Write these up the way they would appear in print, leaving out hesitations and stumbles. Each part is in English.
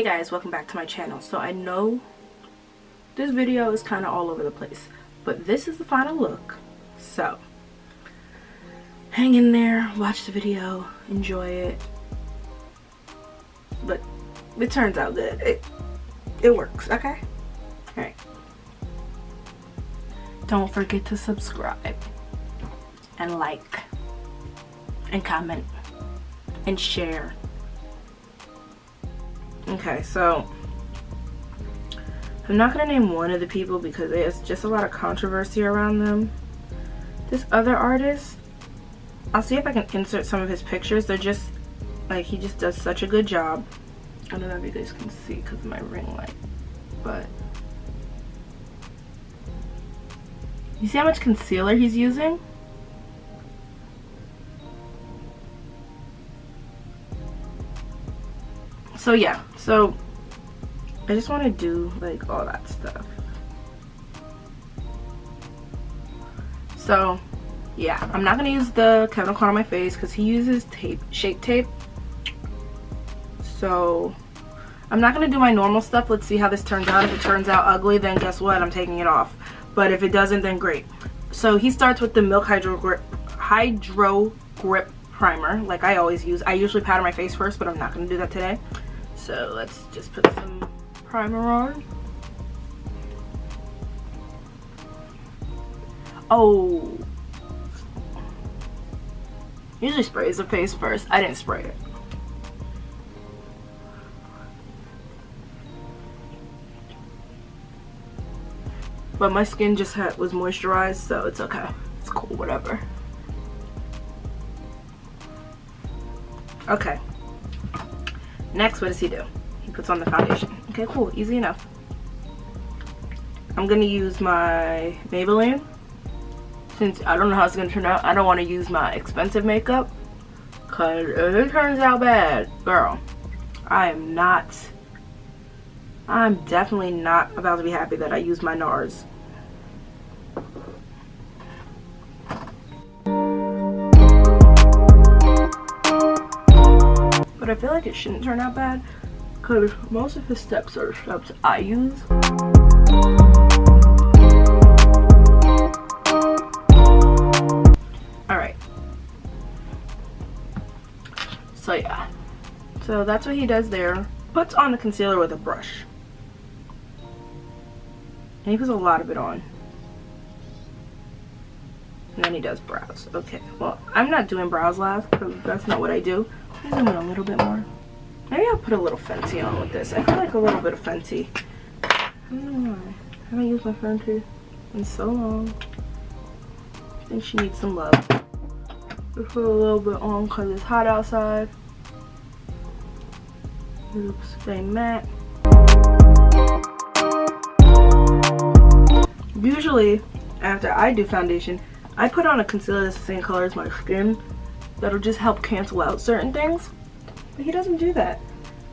Hey guys, welcome back to my channel. So I know this video is kind of all over the place, but this is the final look. So hang in there, watch the video, enjoy it. But it turns out good. It works, okay? Alright. Don't forget to subscribe and like and comment and share. Okay, so I'm not gonna name one of the people because there's just a lot of controversy around them. This other artist, I'll see if I can insert some of his pictures. They're just like, he just does such a good job. I don't know if you guys can see because of my ring light, but you see how much concealer he's using? So yeah, so I just want to do like all that stuff. So yeah, I'm not going to use the KVN on my face because he uses shape tape. So I'm not going to do my normal stuff. Let's see how this turns out. If it turns out ugly, then guess what? I'm taking it off. But if it doesn't, then great. So he starts with the Milk Hydro Grip Primer, like I always use. I usually powder my face first, but I'm not going to do that today. So let's just put some primer on. Oh, usually sprays the face first. I didn't spray it. But my skin just was moisturized, so it's okay. It's cool, whatever. Okay. Next, what does he do? He puts on the foundation. Okay, cool. Easy enough. I'm going to use my Maybelline. Since I don't know how it's going to turn out, I don't want to use my expensive makeup. Because if it turns out bad, girl, I'm definitely not about to be happy that I used my NARS. But I feel like it shouldn't turn out bad because most of his steps are steps I use. Alright. So yeah. So that's what he does there. Puts on the concealer with a brush. And he puts a lot of it on. And then he does brows. Okay, well, I'm not doing brows last because that's not what I do. Let me zoom in a little bit more. Maybe I'll put a little Fenty on with this. I feel like a little bit of Fenty. I don't know why. I haven't used my Fenty in so long. I think she needs some love. Just put a little bit on because it's hot outside. Oops, stay matte. Usually, after I do foundation, I put on a concealer that's the same color as my skin. That'll just help cancel out certain things. But he doesn't do that.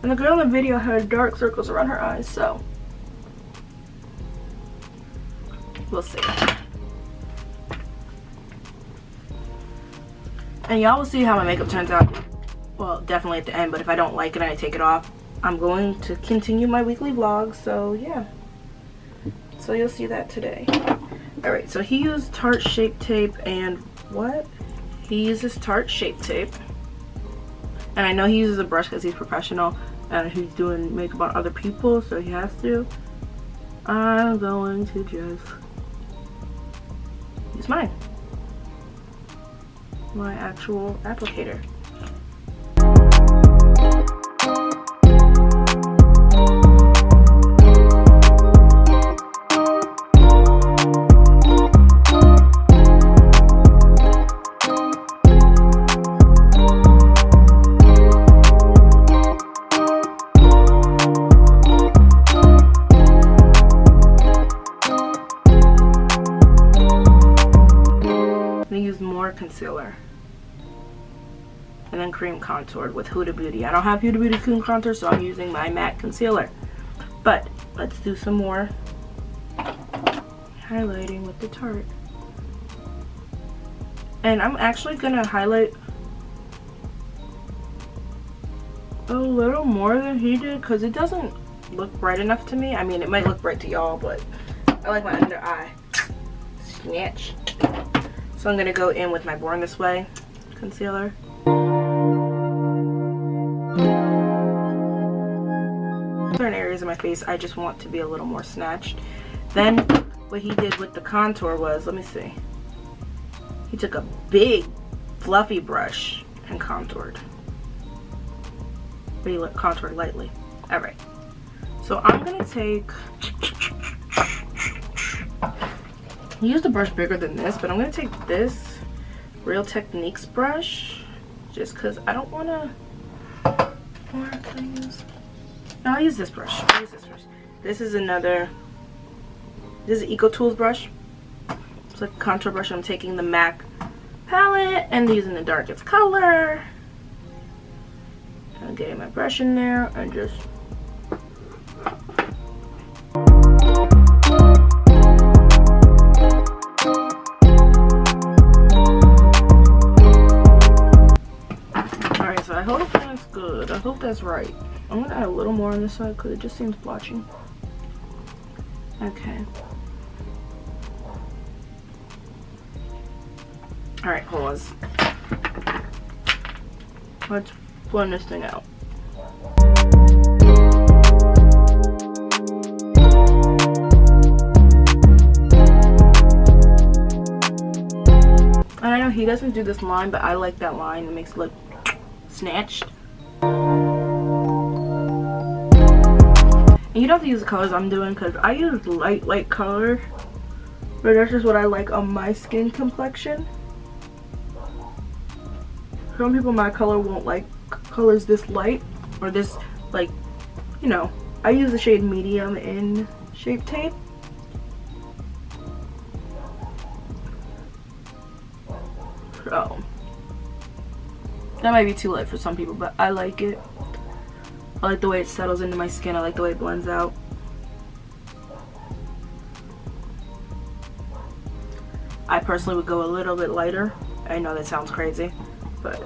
And the girl in the video had dark circles around her eyes, so we'll see. And y'all will see how my makeup turns out. Well, definitely at the end, but if I don't like it and I take it off, I'm going to continue my weekly vlog, so yeah. So you'll see that today. Alright, so he used Tarte Shape Tape and what? He uses Tarte Shape Tape. And I know he uses a brush because he's professional and he's doing makeup on other people, so he has to. I'm going to just use mine. My actual applicator. Concealer and then cream contoured with Huda Beauty. I don't have Huda Beauty cream contour, so I'm using my matte concealer. But let's do some more highlighting with the Tarte. And I'm actually gonna highlight a little more than he did because it doesn't look bright enough to me. I mean, it might look bright to y'all, but I like my under eye snatched. So I'm gonna go in with my Born This Way concealer. Certain areas of my face I just want to be a little more snatched. Then what he did with the contour was, let me see, he took a big fluffy brush and contoured, but he contoured lightly. All right, so I'm gonna take, he used a brush bigger than this, but I'm gonna take this Real Techniques brush just because I don't want to, or can I use, no, I'll use this brush. I'll use this brush. This is another, this is an Eco Tools brush. It's like a contour brush. I'm taking the MAC palette and using the darkest color. I'm getting my brush in there and just alright, so I hope that's good. I hope that's right. I'm gonna add a little more on this side because it just seems blotchy. Okay. Alright, pause. Let's blend this thing out. And I know he doesn't do this line, but I like that line. It makes it look snatched. And you don't have to use the colors I'm doing because I use light color, but that's just what I like on my skin complexion. Some people my color won't like colors this light or this, like, you know, I use the shade medium in Shape Tape. So that might be too light for some people, but I like it. I like the way it settles into my skin. I like the way it blends out. I personally would go a little bit lighter. I know that sounds crazy, but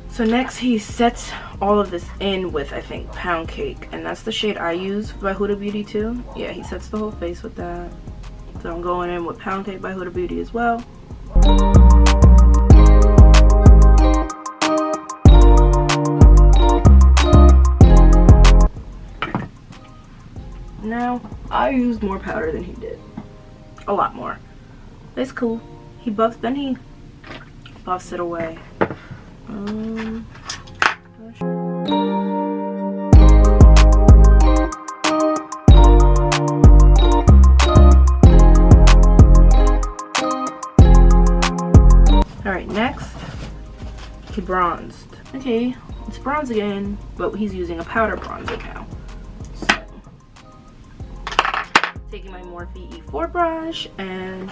so next he sets all of this in with, I think, Pound Cake, and that's the shade I use by Huda Beauty too. Yeah, he sets the whole face with that. So I'm going in with Pound Cake by Huda Beauty as well. Now, I used more powder than he did. A lot more. It's cool. He buffs, then he buffs it away. Alright, next, he bronzed. Okay, it's bronze again, but he's using a powder bronzer now. So, taking my Morphe E4 brush, and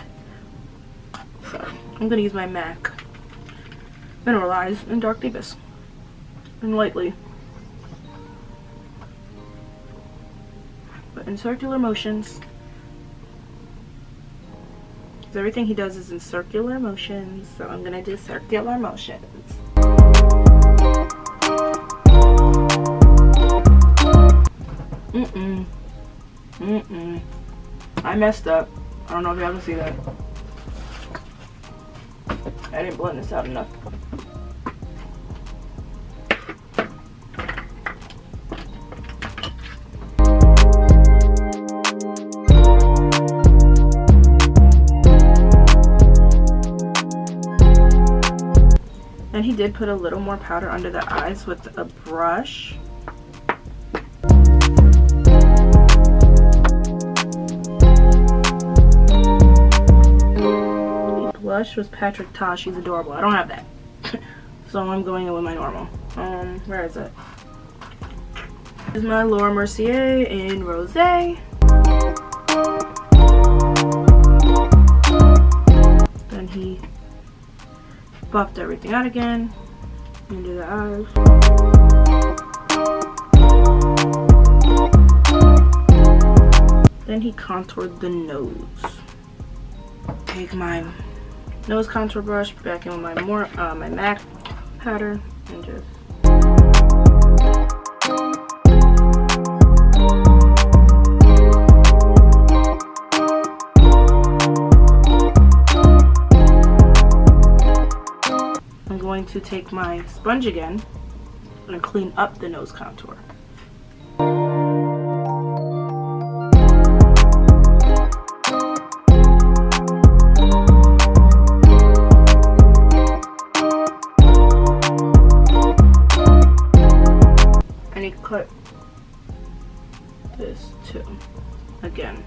I'm gonna use my MAC Mineralize in Dark Deepest, and lightly, but in circular motions. Because everything he does is in circular motions, so I'm gonna do circular motions. I messed up. I don't know if y'all can see that. I didn't blend this out enough. And he did put a little more powder under the eyes with a brush. The blush was Patrick Ta. She's adorable. I don't have that. So I'm going in with my normal. Where is it? This is my Laura Mercier in Rosé. Then he buffed everything out again into the eyes. Then he contoured the nose. Take my nose contour brush back in with my my MAC powder and just I'm going to take my sponge again and clean up the nose contour. Cut this too again.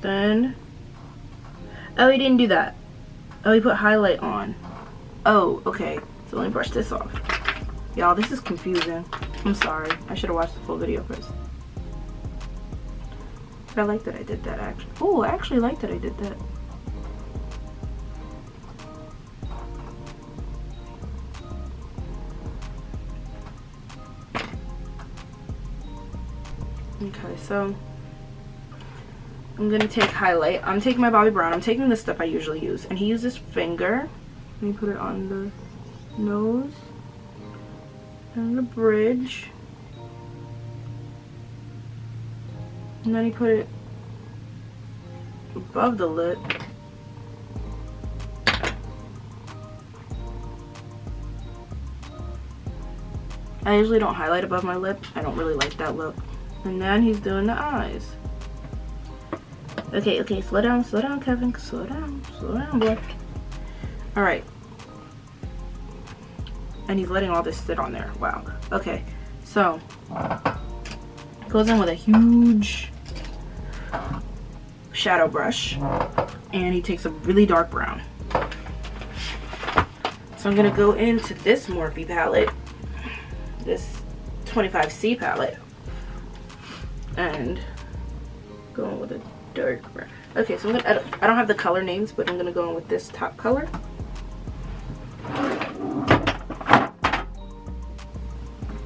Then oh, he didn't do that. Oh, he put highlight on. Oh, okay, so let me brush this off. Y'all, this is confusing. I'm sorry, I should have watched the full video first. I like that I did that actually. Oh, I actually like that I did that. Okay, so I'm gonna take highlight. I'm taking my Bobbi Brown. I'm taking the stuff I usually use, and he uses finger. Let me put it on the nose and the bridge. And then he put it above the lip. I usually don't highlight above my lip. I don't really like that look. And then he's doing the eyes. Okay, slow down, Kevin. Slow down, boy. Alright. And he's letting all this sit on there. Wow. Okay, so goes in with a huge shadow brush, and he takes a really dark brown. So I'm gonna go into this Morphe palette, this 25C palette, and go in with a dark brown. Okay, so I don't have the color names, but I'm gonna go in with this top color.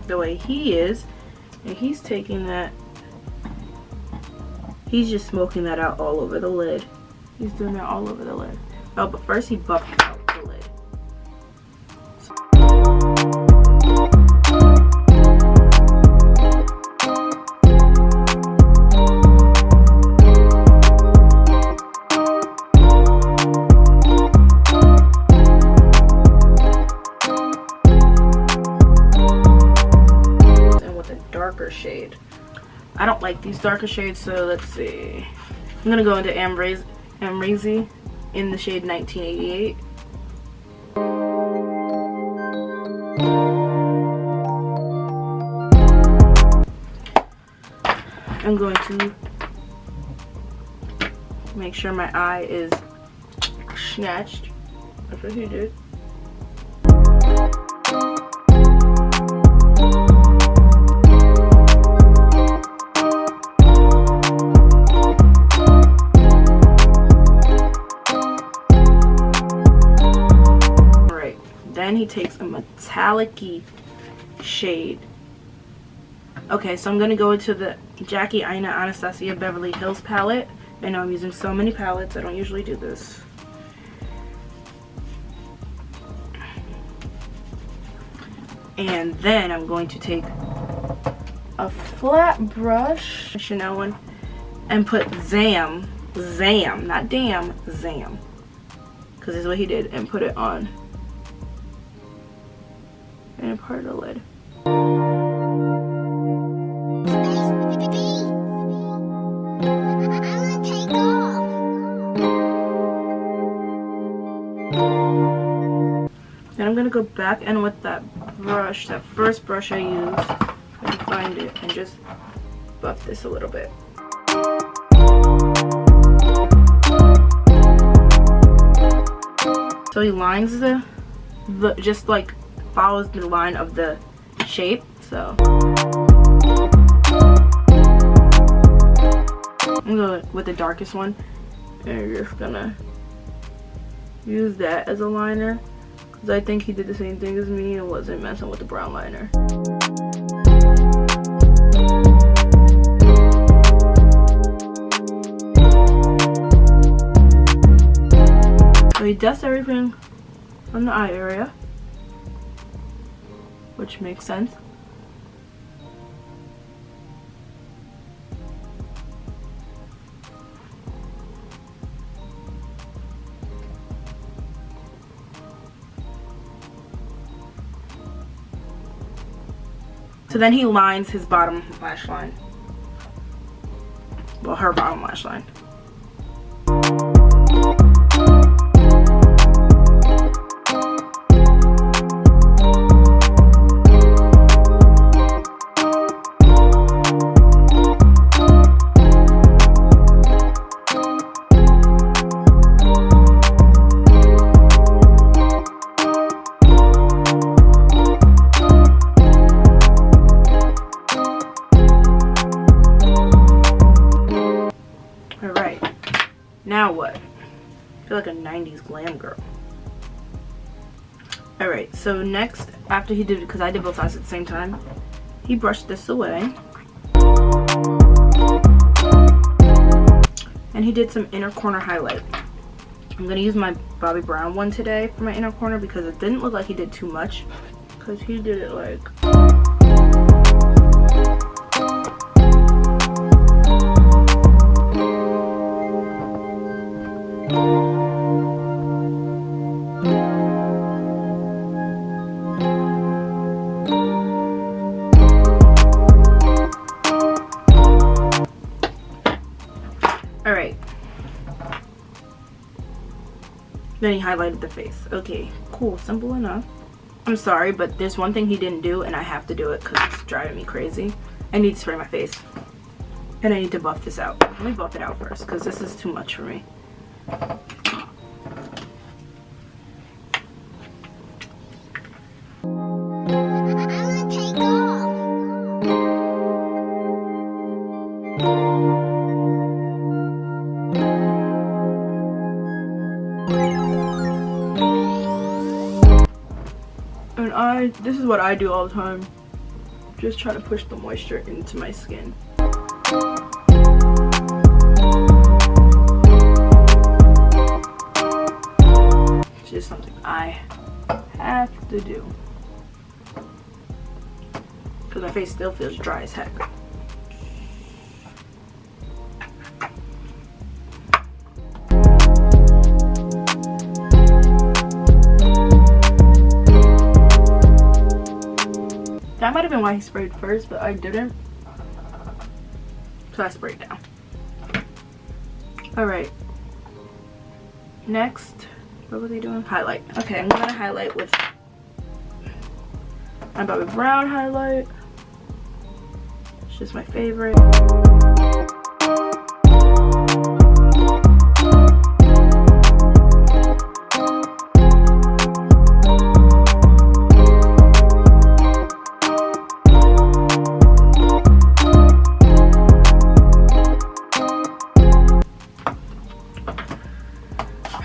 The way he is, and he's taking that, he's just smoking that out all over the lid. He's doing that all over the lid. Oh, but first he buffed out the lid. And with a darker shade. I don't like these darker shades, so let's see. I'm gonna go into Amrezy in the shade 1988. I'm going to make sure my eye is snatched. That's what he did. Then he takes a metallic-y shade. Okay, so I'm going to go into the Jackie Aina Anastasia Beverly Hills palette. I know I'm using so many palettes. I don't usually do this. And then I'm going to take a flat brush, a Chanel one, and put Zam, not damn, Zam. Because this is what he did, and put it on. And a part of the lid. Then I'm gonna go back in with that brush, that first brush I used, if I can find it, and just buff this a little bit. So he lines the just like follows the line of the shape. So I'm going with the darkest one And you're just gonna use that as a liner, because I think he did the same thing as me and wasn't messing with the brown liner. So he does everything on the eye area, which makes sense. So then he lines his bottom lash line. Well, her bottom lash line. Now what? I feel like a 90s glam girl. Alright, so next, after he did, because I did both sides at the same time, he brushed this away. And he did some inner corner highlight. I'm going to use my Bobbi Brown one today for my inner corner because it didn't look like he did too much. Because he did it like... Alright. Then he highlighted the face. Okay, cool, simple enough. I'm sorry, but there's one thing he didn't do and I have to do it because it's driving me crazy. I need to spray my face. And I need to buff this out. Let me buff it out first because this is too much for me. And this is what I do all the time. Just try to push the moisture into my skin. It's just something I have to do. Because my face still feels dry as heck. That might have been why he sprayed first, but I didn't. So I sprayed down. Alright. Next, what was he doing? Highlight. Okay, I'm gonna highlight with my Bobbi Brown highlight. It's just my favorite.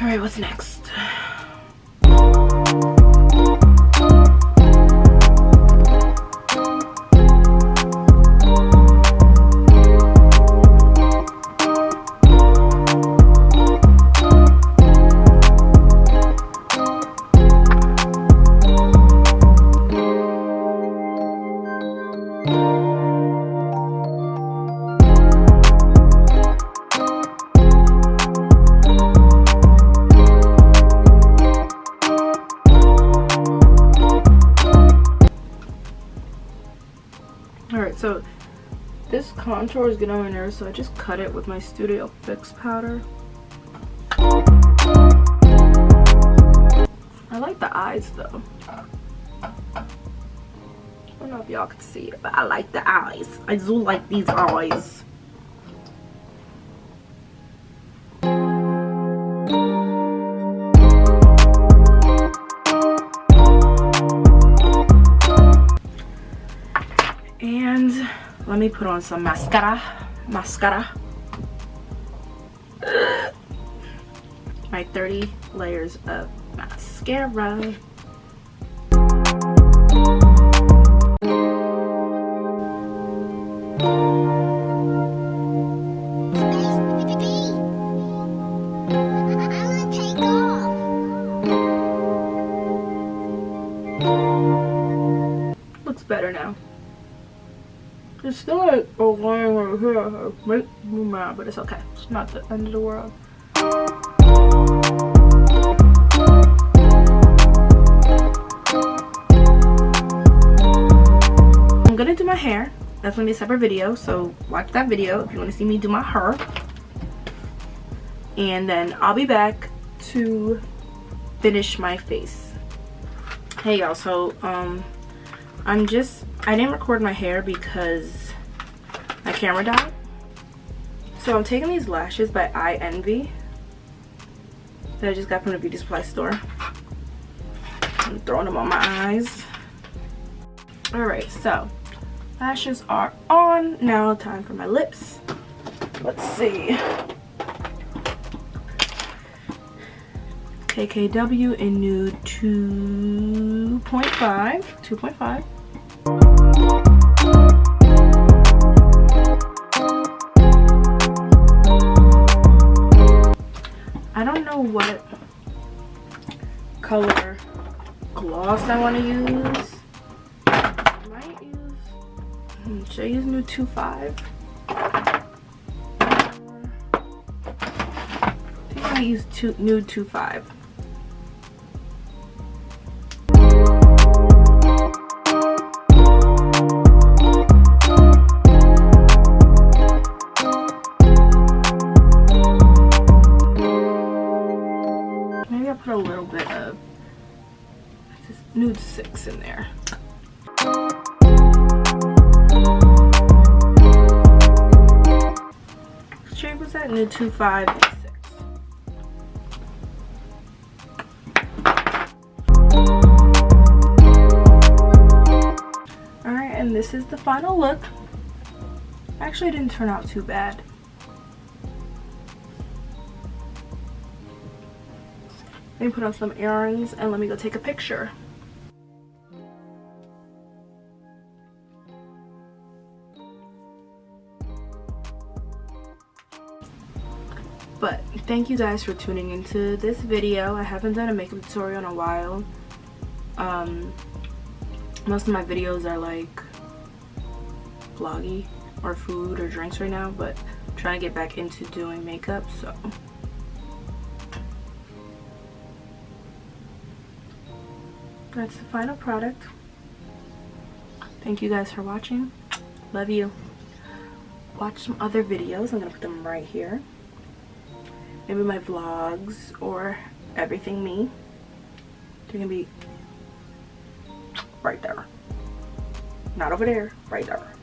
Alright, what's next? Alright, so this contour is getting on my nerves, so I just cut it with my Studio Fix powder. I like the eyes though. I don't know if y'all can see it, but I like the eyes. I do like these eyes. And let me put on some mascara. my 30 layers of mascara. Looks better now. It's still like a line right here. It makes me mad, but it's okay. It's not the end of the world. I'm gonna do my hair. That's gonna be a separate video, so watch that video if you want to see me do my hair. And then I'll be back to finish my face. Hey y'all, so I didn't record my hair because my camera died. So I'm taking these lashes by Eye Envy that I just got from the beauty supply store. I'm throwing them on my eyes. Alright, so lashes are on. Now time for my lips. Let's see. KKW in nude 2.5. I don't know what color gloss I want to use. I might use, should I use nude 2.5? I think I might use nude 2.5. Put a little bit of nude 6 in there. What shade was that? Nude 2.5 and 6. Alright, and this is the final look. Actually, it didn't turn out too bad. Let me put on some earrings and let me go take a picture. But thank you guys for tuning into this video. I haven't done a makeup tutorial in a while. Most of my videos are like vloggy or food or drinks right now, but I'm trying to get back into doing makeup, so that's the final product. Thank you guys for watching. Love you. Watch some other videos. I'm gonna put them right here. Maybe my vlogs or everything me. They're gonna be right there. Not over there, right there.